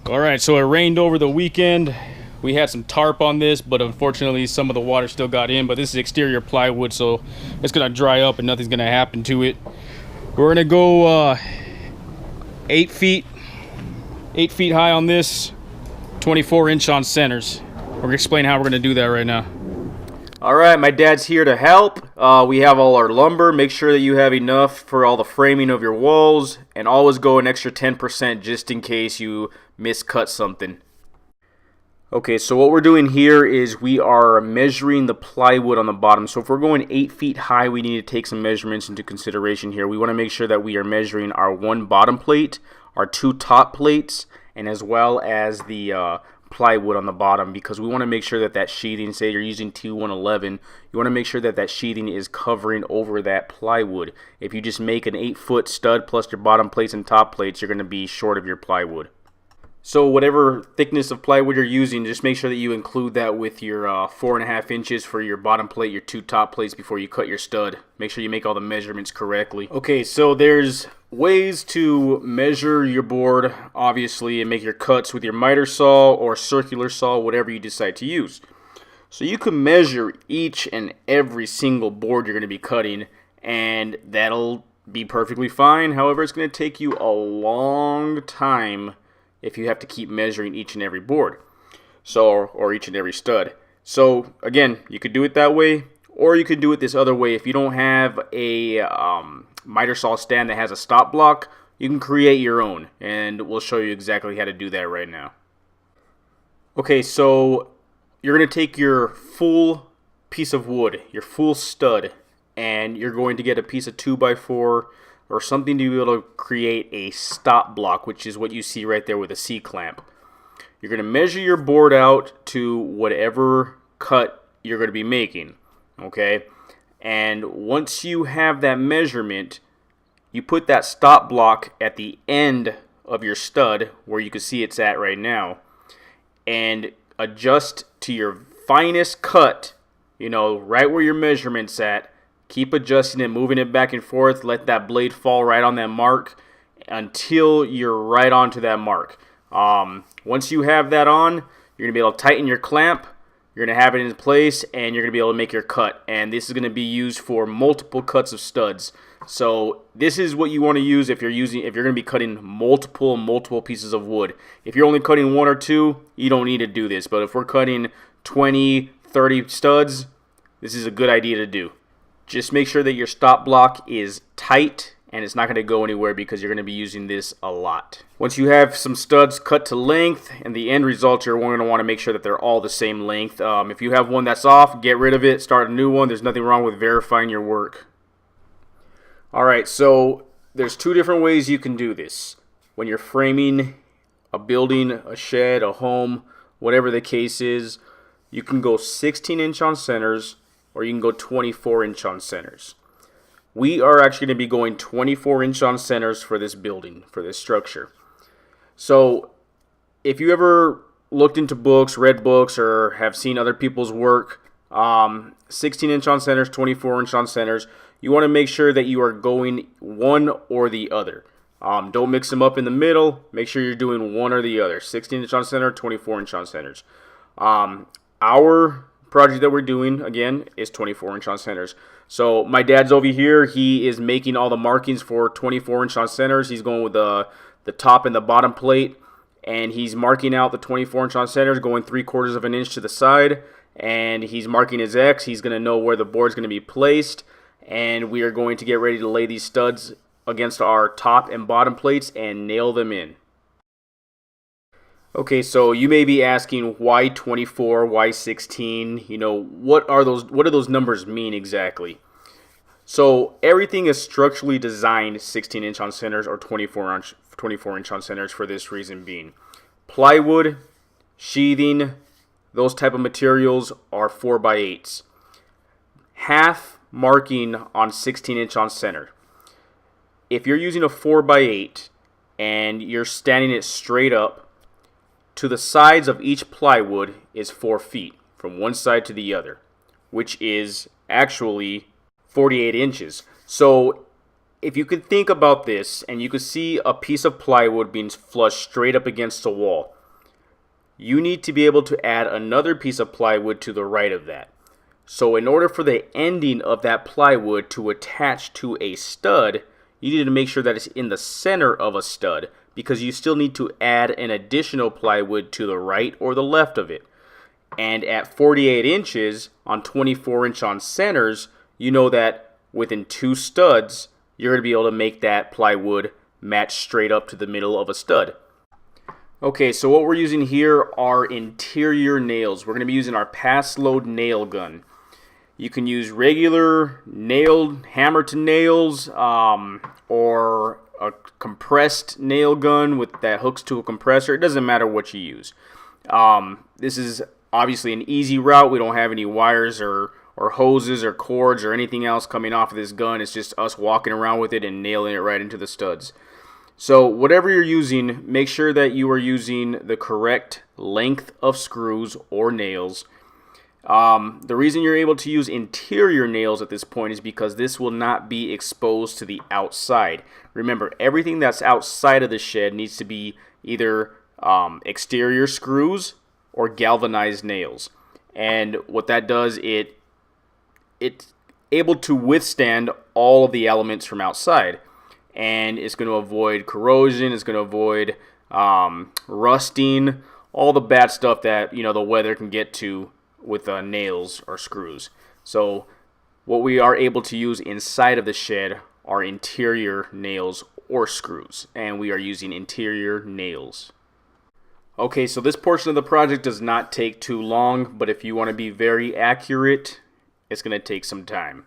All right, so it rained over the weekend. We had some tarp on this, but unfortunately some of the water still got in. But this is exterior plywood, so it's gonna dry up and nothing's gonna happen to it. We're gonna go 8 feet high on this, 24-inch on centers. We're gonna explain how we're gonna do that right now. All right, my dad's here to help. We have all our lumber. Make sure that you have enough for all the framing of your walls, and always go an extra 10% just in case you miscut something. Okay, so what we're doing here is we are measuring the plywood on the bottom. So if we're going 8 feet high, we need to take some measurements into consideration here. We want to make sure that we are measuring our 1 bottom plate, our 2 top plates, and as well as the plywood on the bottom, because we want to make sure that that sheathing, say you're using T111, you want to make sure that that sheathing is covering over that plywood. If you just make an 8-foot stud plus your bottom plates and top plates, you're going to be short of your plywood. So whatever thickness of plywood you're using, just make sure that you include that with your 4.5 inches for your bottom plate, your 2 top plates before you cut your stud. Make sure you make all the measurements correctly. Okay, so there's ways to measure your board, obviously, and make your cuts with your miter saw or circular saw, whatever you decide to use. So you can measure each and every single board you're going to be cutting, and that'll be perfectly fine. However, it's going to take you a long time if you have to keep measuring each and every board, or each and every stud. So again, you could do it that way, or you could do it this other way. If you don't have a miter saw stand that has a stop block, you can create your own, and we'll show you exactly how to do that right now. Okay, so you're going to take your full piece of wood, your full stud, and you're going to get a piece of 2x4 or something to be able to create a stop block, which is what you see right there with a C-clamp. You're going to measure your board out to whatever cut you're going to be making, okay? And once you have that measurement, you put that stop block at the end of your stud, where you can see it's at right now, and adjust to your finest cut, you know, right where your measurement's at. Keep adjusting it, moving it back and forth. Let that blade fall right on that mark until you're right onto that mark. Once you have that on, you're going to be able to tighten your clamp. You're going to have it in place, and you're going to be able to make your cut. And this is going to be used for multiple cuts of studs. So this is what you want to use if you're going to be cutting multiple pieces of wood. If you're only cutting 1 or 2, you don't need to do this. But if we're cutting 20, 30 studs, this is a good idea to do. Just make sure that your stop block is tight and it's not going to go anywhere, because you're going to be using this a lot. Once you have some studs cut to length, and the end result, you're going to want to make sure that they're all the same length. If you have one that's off, get rid of it, start a new one. There's nothing wrong with verifying your work. Alright, so there's 2 different ways you can do this. When you're framing a building, a shed, a home, whatever the case is, you can go 16-inch on centers, or you can go 24-inch on centers. We are actually going to be going 24-inch on centers for this building, for this structure. So if you ever looked into books, read books, or have seen other people's work, 16-inch on centers, 24-inch on centers, you want to make sure that you are going one or the other. Don't mix them up in the middle. Make sure you're doing one or the other. 16-inch on center, 24-inch on centers. Our project that we're doing, again, is 24-inch on centers. So my dad's over here. He is making all the markings for 24-inch on centers. He's going with the top and the bottom plate, and he's marking out the 24-inch on centers, going 3/4 of an inch to the side, and he's marking his X. He's going to know where the board's going to be placed, and we are going to get ready to lay these studs against our top and bottom plates and nail them in. Okay, so you may be asking, why 24, why 16? You know, what do those numbers mean exactly? So everything is structurally designed 16-inch on centers or 24-inch on centers for this reason being. Plywood, sheathing, those type of materials are 4x8s. Half marking on 16-inch on center. If you're using a 4x8 and you're standing it straight up, to the sides of each plywood is 4 feet from one side to the other, which is actually 48 inches. So if you could think about this, and you could see a piece of plywood being flushed straight up against the wall, you need to be able to add another piece of plywood to the right of that. So in order for the ending of that plywood to attach to a stud, you need to make sure that it's in the center of a stud, because you still need to add an additional plywood to the right or the left of it. And at 48 inches on 24-inch on centers, you know that within 2 studs, you're going to be able to make that plywood match straight up to the middle of a stud. Okay, so what we're using here are interior nails. We're going to be using our pass load nail gun. You can use regular nailed hammer to nails, or a compressed nail gun with that hooks to a compressor. It doesn't matter what you use. This is obviously an easy route. We don't have any wires or hoses or cords or anything else coming off of this gun. It's just us walking around with it and nailing it right into the studs. So whatever you're using, make sure that you are using the correct length of screws or nails. The reason you're able to use interior nails at this point is because this will not be exposed to the outside. Remember, everything that's outside of the shed needs to be either exterior screws or galvanized nails. And what that does, it's able to withstand all of the elements from outside. And it's going to avoid corrosion, it's going to avoid rusting, all the bad stuff that the weather can get to with nails or screws. So what we are able to use inside of the shed are interior nails or screws, and we are using interior nails. Okay, so this portion of the project does not take too long, but if you want to be very accurate, it's going to take some time.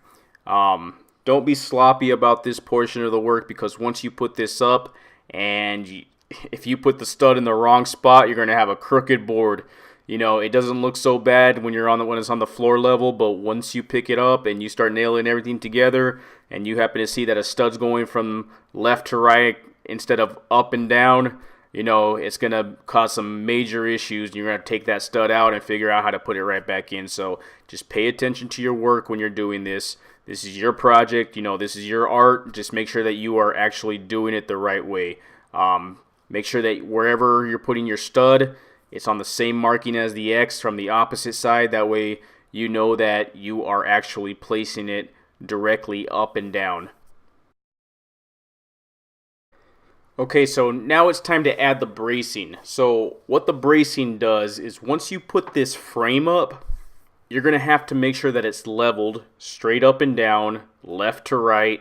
Don't be sloppy about this portion of the work, because once you put this up and if you put the stud in the wrong spot, you're going to have a crooked board. It doesn't look so bad when it's on the floor level, but once you pick it up and you start nailing everything together and you happen to see that a stud's going from left to right instead of up and down, it's going to cause some major issues. You're going to take that stud out and figure out how to put it right back in. So just pay attention to your work when you're doing this. This is your project, this is your art. Just make sure that you are actually doing it the right way. Make sure that wherever you're putting your stud, it's on the same marking as the X from the opposite side. That way you know that you are actually placing it directly up and down. Okay, so now it's time to add the bracing. So what the bracing does is once you put this frame up, you're going to have to make sure that it's leveled straight up and down, left to right.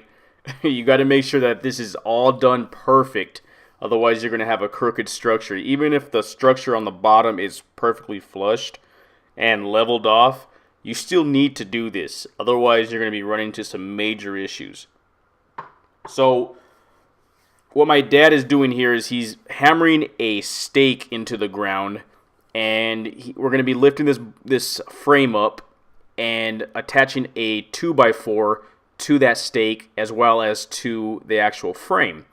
You got to make sure that this is all done perfect. Otherwise, you're going to have a crooked structure. Even if the structure on the bottom is perfectly flushed and leveled off, you still need to do this. Otherwise, you're going to be running into some major issues. So what my dad is doing here is he's hammering a stake into the ground. And we're going to be lifting this frame up and attaching a 2x4 to that stake as well as to the actual frame.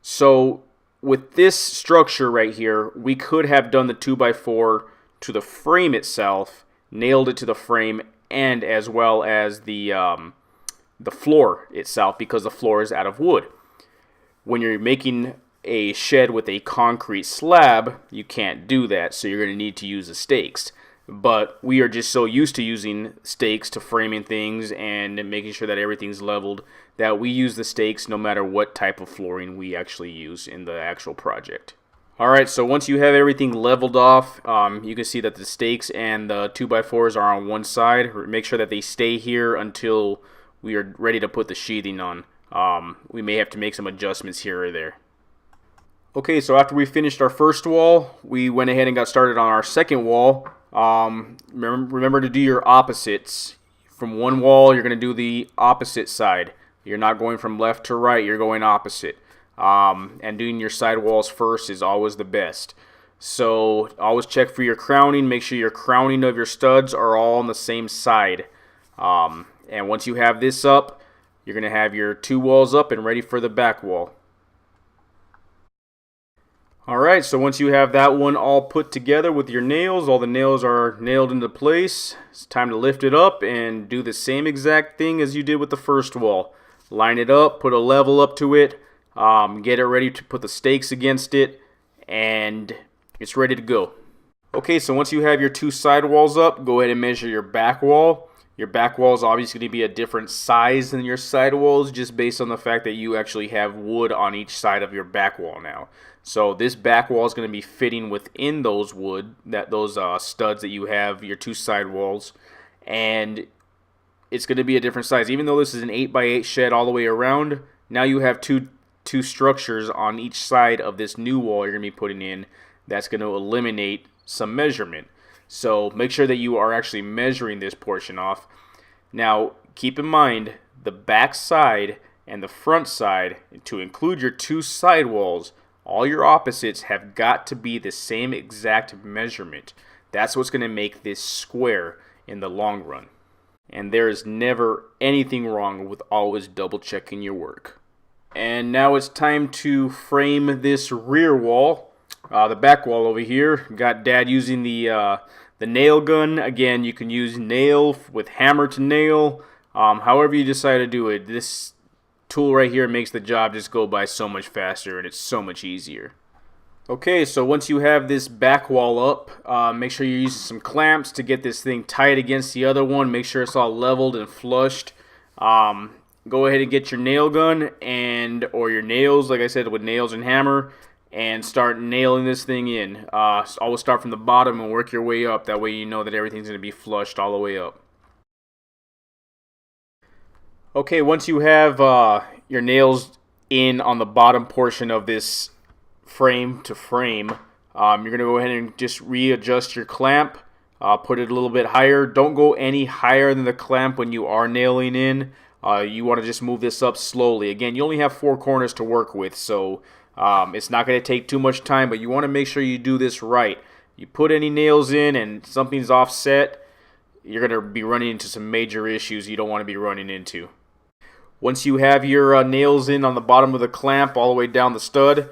So with this structure right here, we could have done the 2x4 to the frame itself, nailed it to the frame, and as well as the floor itself, because the floor is out of wood. When you're making a shed with a concrete slab, you can't do that, so you're going to need to use the stakes. But we are just so used to using stakes to framing things and making sure that everything's leveled that we use the stakes no matter what type of flooring we actually use in the actual project. Alright, so once you have everything leveled off, you can see that the stakes and the 2x4s are on one side. Make sure that they stay here until we are ready to put the sheathing on. We may have to make some adjustments here or there. Okay, so after we finished our first wall, we went ahead and got started on our second wall. Remember to do your opposites. From one wall, you're going to do the opposite side. You're not going from left to right, you're going opposite. And doing your side walls first is always the best. So always check for your crowning. Make sure your crowning of your studs are all on the same side. And once you have this up, you're going to have your 2 walls up and ready for the back wall. Alright, so once you have that one all put together with your nails, all the nails are nailed into place, it's time to lift it up and do the same exact thing as you did with the first wall. Line it up, put a level up to it, get it ready to put the stakes against it, and it's ready to go. Okay, so once you have your two side walls up, go ahead and measure your back wall. Your back wall is obviously going to be a different size than your side walls, just based on the fact that you actually have wood on each side of your back wall now. So this back wall is going to be fitting within those studs that you have, your two side walls, and it's going to be a different size. Even though this is an 8x8 shed all the way around, now you have two structures on each side of this new wall you're going to be putting in. That's going to eliminate some measurement. So make sure that you are actually measuring this portion off. Now keep in mind the back side and the front side, to include your two side walls, all your opposites have got to be the same exact measurement. That's what's going to make this square in the long run. And there is never anything wrong with always double checking your work. And now it's time to frame this rear wall. The back wall over here. Got Dad using the nail gun. Again, you can use nail with hammer to nail. However you decide to do it. This tool right here makes the job just go by so much faster, and it's so much easier. Okay, so once you have this back wall up, make sure you're using some clamps to get this thing tight against the other one. Make sure it's all leveled and flushed. Go ahead and get your nail gun or your nails, like I said, with nails and hammer, and start nailing this thing in. Always start from the bottom and work your way up. That way you know that everything's going to be flushed all the way up. Okay, once you have your nails in on the bottom portion of this frame to frame, you're going to go ahead and just readjust your clamp. Put it a little bit higher. Don't go any higher than the clamp when you are nailing in. You want to just move this up slowly. Again, you only have 4 corners to work with, so it's not going to take too much time, but you want to make sure you do this right. You put any nails in and something's offset, you're going to be running into some major issues you don't want to be running into. Once you have your nails in on the bottom of the clamp all the way down the stud,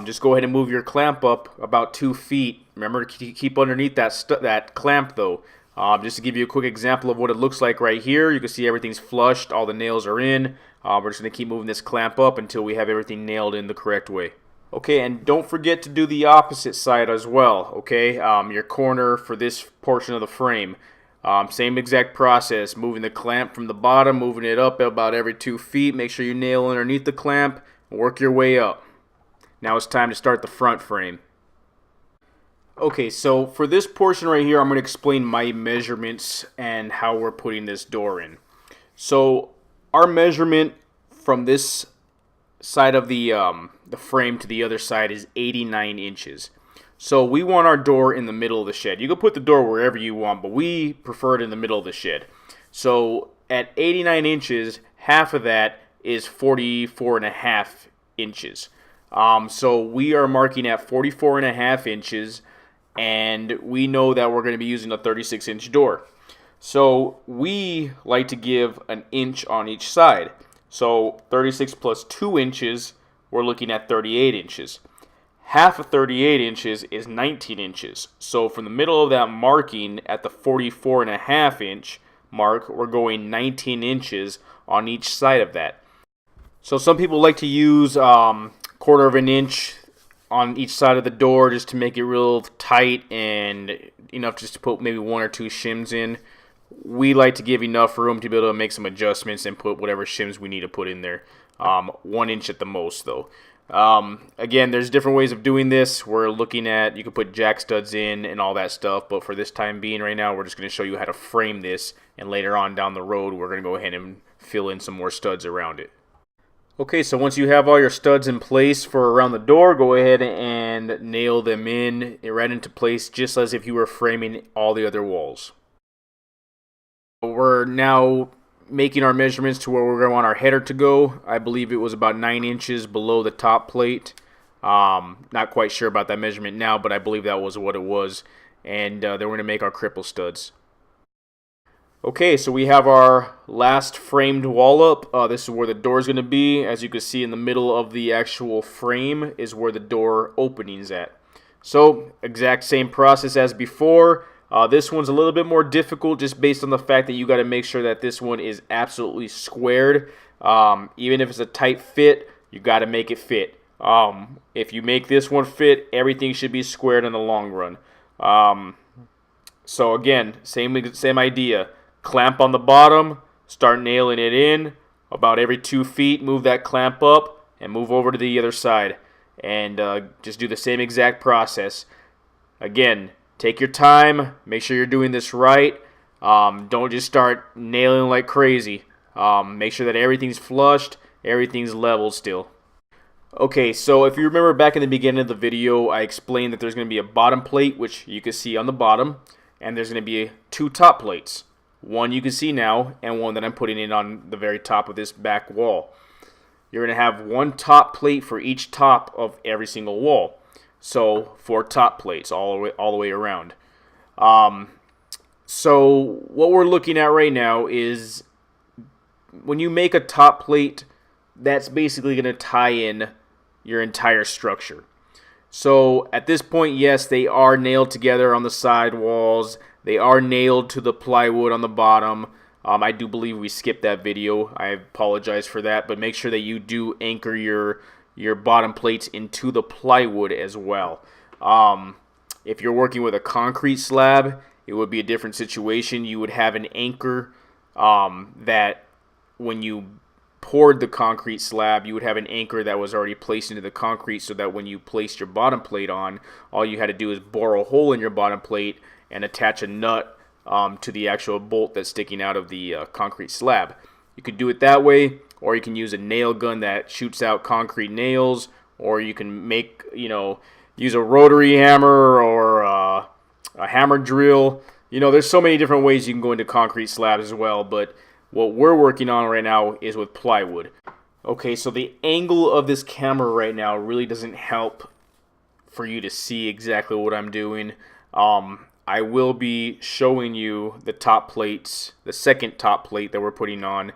just go ahead and move your clamp up about 2 feet. Remember to keep underneath that clamp though. Just to give you a quick example of what it looks like right here, you can see everything's flushed, all the nails are in. We're just going to keep moving this clamp up until we have everything nailed in the correct way. Okay, and don't forget to do the opposite side as well, okay? Your corner for this portion of the frame. Same exact process, moving the clamp from the bottom, moving it up about every 2 feet. Make sure you nail underneath the clamp and work your way up. Now it's time to start the front frame. Okay, so for this portion right here, I'm going to explain my measurements and how we're putting this door in. So our measurement from this side of the frame to the other side is 89 inches. So we want our door in the middle of the shed. You can put the door wherever you want, but we prefer it in the middle of the shed. So at 89 inches, half of that is 44.5 inches. So we are marking at 44.5 inches, and we know that we're going to be using a 36-inch door. So we like to give an inch on each side. So 36 plus 2 inches, we're looking at 38 inches. Half of 38 inches is 19 inches. So from the middle of that marking at the 44.5 inch mark, we're going 19 inches on each side of that. So some people like to use quarter of an inch on each side of the door just to make it real tight and enough just to put maybe 1 or 2 shims in. We like to give enough room to be able to make some adjustments and put whatever shims we need to put in there. 1 inch at the most though. Again, there's different ways of doing this. We're looking at, you can put jack studs in and all that stuff, but for this time being right now, we're just going to show you how to frame this, and later on down the road, we're going to go ahead and fill in some more studs around it. Okay, so once you have all your studs in place for around the door, go ahead and nail them in right into place, just as if you were framing all the other walls. We're now making our measurements to where we're going to want our header to go. I believe it was about 9 inches below the top plate. Not quite sure about that measurement now, but I believe that was what it was. And then we're going to make our cripple studs. Okay, so we have our last framed wall up. This is where the door is going to be. As you can see, in the middle of the actual frame is where the door opening is at. So, exact same process as before. This one's a little bit more difficult just based on the fact that you got to make sure that this one is absolutely squared. Even if it's a tight fit, you got to make it fit. If you make this one fit, everything should be squared in the long run. So again, same idea. Clamp on the bottom, start nailing it in. About every 2 feet, move that clamp up and move over to the other side. And just do the same exact process. Again, take your time. Make sure you're doing this right. Don't just start nailing like crazy. Make sure that everything's flushed, everything's level still. Okay, so if you remember back in the beginning of the video, I explained that there's going to be a bottom plate, which you can see on the bottom, and there's going to be 2 top plates. One you can see now, and one that I'm putting in on the very top of this back wall. You're going to have 1 top plate for each top of every single wall. So 4 top plates all the way around. So what we're looking at right now is when you make a top plate, that's basically going to tie in your entire structure. So at this point, yes, they are nailed together on the side walls. They are nailed to the plywood on the bottom. I do believe we skipped that video. I apologize for that, but make sure that you do anchor your bottom plates into the plywood as well. If you're working with a concrete slab, it would be a different situation. You would have an anchor that when you poured the concrete slab, you would have an anchor that was already placed into the concrete so that when you placed your bottom plate on, all you had to do is bore a hole in your bottom plate and attach a nut to the actual bolt that's sticking out of the concrete slab. You could do it that way, or you can use a nail gun that shoots out concrete nails, or you can use a rotary hammer or a hammer drill. There's so many different ways you can go into concrete slabs as well, but what we're working on right now is with plywood. Okay, so the angle of this camera right now really doesn't help for you to see exactly what I'm doing. I will be showing you the top plates, the second top plate that we're putting on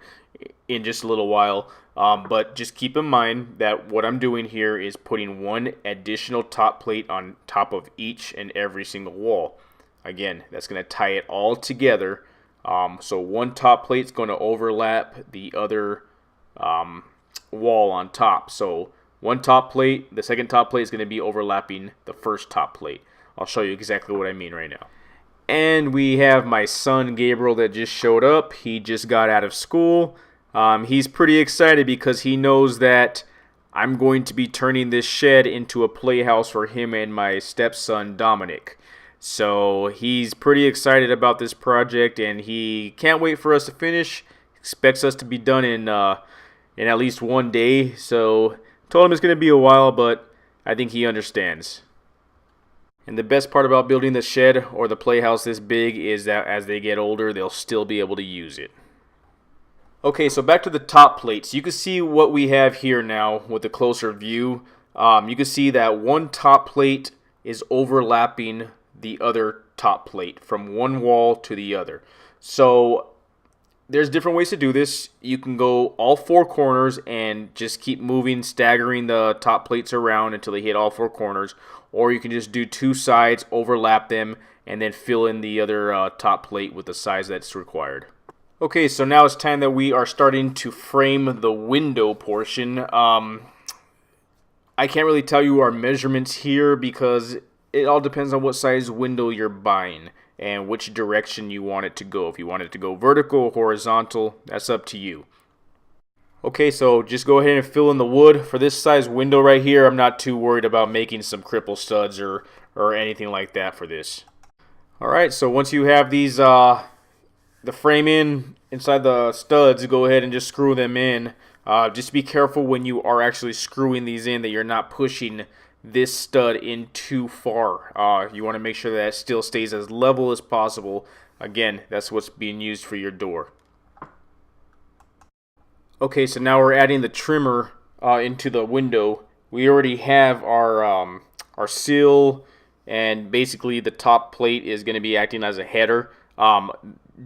in just a little while. But just keep in mind that what I'm doing here is putting 1 additional top plate on top of each and every single wall. Again, that's going to tie it all together. So 1 top plate is going to overlap the other wall on top. So 1 top plate, the second top plate is going to be overlapping the first top plate. I'll show you exactly what I mean right now. And we have my son Gabriel that just showed up. He just got out of school. He's pretty excited because he knows that I'm going to be turning this shed into a playhouse for him and my stepson Dominic. So he's pretty excited about this project, and he can't wait for us to finish. Expects us to be done in at least 1 day. So told him it's going to be a while, but I think he understands. And the best part about building the shed or the playhouse this big is that as they get older, they'll still be able to use it. Okay, so back to the top plates. You can see what we have here now with a closer view. You can see that 1 top plate is overlapping the other top plate from one wall to the other. So there's different ways to do this. You can go all 4 corners and just keep moving, staggering the top plates around until they hit all 4 corners. Or you can just do 2 sides, overlap them, and then fill in the other top plate with the size that's required. Okay, so now it's time that we are starting to frame the window portion. I can't really tell you our measurements here because it all depends on what size window you're buying and which direction you want it to go. If you want it to go vertical or horizontal, that's up to you. Okay, so just go ahead and fill in the wood. For this size window right here, I'm not too worried about making some cripple studs or anything like that for this. Alright, so once you have these the frame inside the studs, go ahead and just screw them in. Just be careful when you are actually screwing these in that you're not pushing this stud in too far. You want to make sure that it still stays as level as possible. Again, that's what's being used for your door. Okay, so now we're adding the trimmer into the window. We already have our sill, and basically the top plate is going to be acting as a header.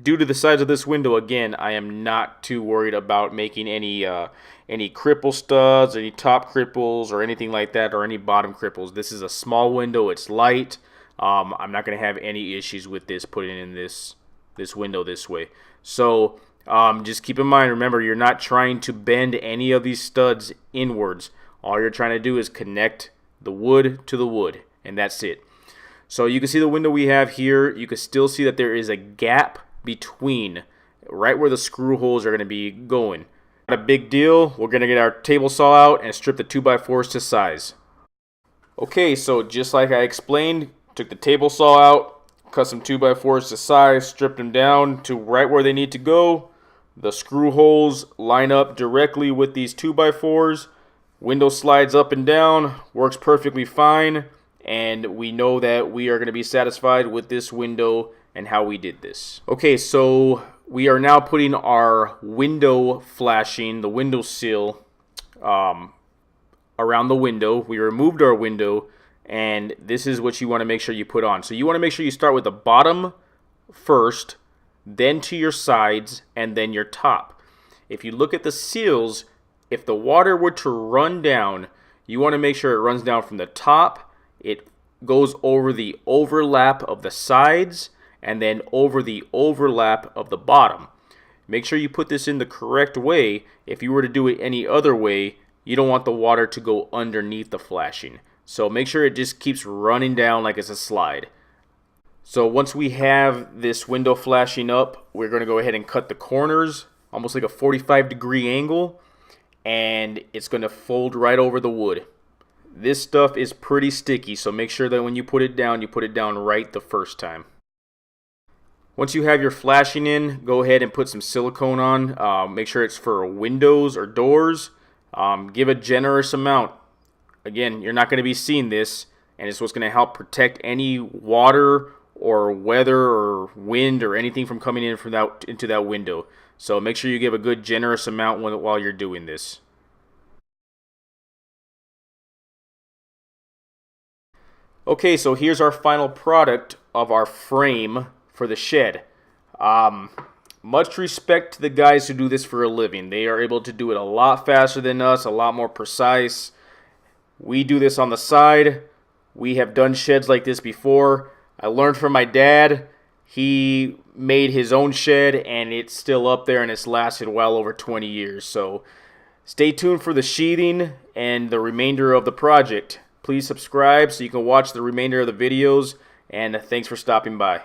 Due to the size of this window, again, I am not too worried about making any cripple studs, any top cripples, or anything like that, or any bottom cripples. This is a small window. It's light. I'm not going to have any issues with this putting in this window this way. So just keep in mind, remember, you're not trying to bend any of these studs inwards. All you're trying to do is connect the wood to the wood, and that's it. So you can see the window we have here. You can still see that there is a gap between right where the screw holes are going to be going. Not a big deal. We're going to get our table saw out and strip the 2x4s to size. Okay, so just like I explained, took the table saw out, cut some 2x4s to size, stripped them down to right where they need to go. The screw holes line up directly with these 2x4s. Window slides up and down, works perfectly fine, and we know that we are going to be satisfied with this window and how we did this. Okay, so we are now putting our window flashing, the window sill, around the window. We removed our window, and this is what you want to make sure you put on. So you want to make sure you start with the bottom first, then to your sides, and then your top. If you look at the seals, if the water were to run down, you want to make sure it runs down from the top, it goes over the overlap of the sides, and then over the overlap of the bottom. Make sure you put this in the correct way. If you were to do it any other way, you don't want the water to go underneath the flashing. So make sure it just keeps running down like it's a slide. So once we have this window flashing up, we're going to go ahead and cut the corners, almost like a 45-degree angle, and it's going to fold right over the wood. This stuff is pretty sticky, so make sure that when you put it down right the first time. Once you have your flashing in, go ahead and put some silicone on. Make sure it's for windows or doors. Give a generous amount. Again, you're not going to be seeing this, and it's what's going to help protect any water or weather or wind or anything from coming in from into that window. So make sure you give a good generous amount while you're doing this. Okay, so here's our final product of our frame for the shed. Much respect to the guys who do this for a living. They are able to do it a lot faster than us, a lot more precise. We do this on the side. We have done sheds like this before. I learned from my dad. He made his own shed, and it's still up there, and it's lasted well over 20 years. So stay tuned for the sheathing and the remainder of the project. Please subscribe so you can watch the remainder of the videos, and thanks for stopping by.